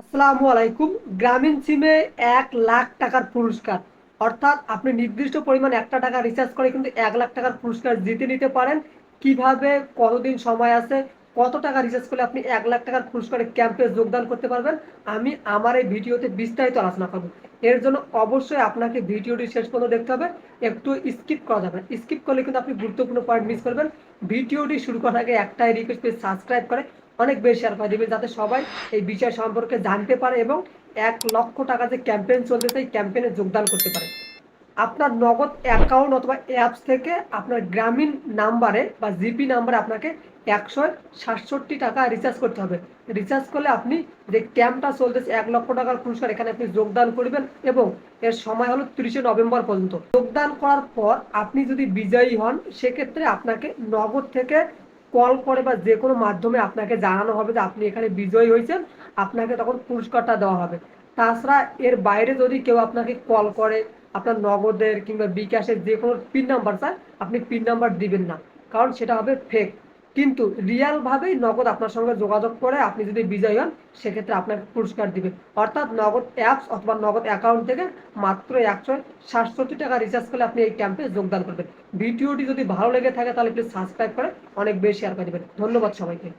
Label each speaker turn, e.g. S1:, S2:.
S1: আসসালামু আলাইকুম। গ্রামীণ সিমে 1 লাখ টাকার পুরস্কার, অর্থাৎ আপনি নির্দিষ্ট পরিমাণ একটা টাকা রিচার্জ করে কিন্তু 1 লাখ টাকার পুরস্কার জিতে নিতে পারেন। কিভাবে, কতদিন সময় আছে, কত টাকা রিচার্জ করলে আপনি 1 লাখ টাকার পুরস্কারের ক্যাম্পে যোগদান করতে পারবেন, আমি আমার এই ভিডিওতে বিস্তারিত আলোচনা করব। এর জন্য অবশ্যই আপনাকে ভিডিওটি শেষ পর্যন্ত দেখতে হবে, একটু স্কিপ করা যাবে না। স্কিপ করলে কিন্তু আপনি গুরুত্বপূর্ণ পয়েন্ট মিস করবেন। ভিডিওটি শুরু করার আগে একটাই রিকোয়েস্ট, প্লিজ সাবস্ক্রাইব করে অনেক বেশি শেয়ার করে দিবেন, যাতে সবাই এই বিষয় সম্পর্কে জানতে পারে এবং 1 লক্ষ টাকা যে ক্যাম্পেইন চলতেছে এই ক্যাম্পেইনে যোগদান করতে পারে। আপনার নগদ অ্যাকাউন্ট অথবা অ্যাপস থেকে আপনার গ্রামীণ নাম্বারে বা জিপি নাম্বারে আপনাকে 167 টাকা রিচার্জ করতে হবে। রিচার্জ করলে আপনি যে ক্যাম্পটা চলতেছে 1 লক্ষ টাকার পুরস্কার, এখানে আপনি যোগদান করবেন এবং এর সময় হলো 30শে নভেম্বর পর্যন্ত। যোগদান করার পর আপনি যদি বিজয়ী হন, সেক্ষেত্রে আপনাকে নগদ থেকে কল করে বা যে কোনো মাধ্যমে আপনাকে জানানো হবে যে আপনি এখানে বিজয়ী হয়েছেন, আপনাকে তখন পুরস্কারটা দেওয়া হবে। তাছাড়া এর বাইরে যদি কেউ আপনাকে কল করে, আপনার নগদের কিংবা বিকাশের যে কোনো পিন নাম্বার চায়, আপনি পিন নাম্বার দিবেন না, কারণ সেটা হবে ফেক। কিন্তু রিয়াল ভাবেই নগদ আপনার সঙ্গে যোগাযোগ করে আপনি যদি বিজয়ী হন, সেক্ষেত্রে আপনাকে পুরস্কার দিবে। অর্থাৎ নগদ অ্যাপস অথবা নগদ অ্যাকাউন্ট থেকে মাত্র 167 টাকা রিচার্জ করলে আপনি এই ক্যাম্পে যোগদান করবেন। ভিডিওটি যদি ভালো লেগে থাকে তাহলে প্লিজ সাবস্ক্রাইব করে অনেক বেশি শেয়ার করে দেবেন। ধন্যবাদ সবাইকে।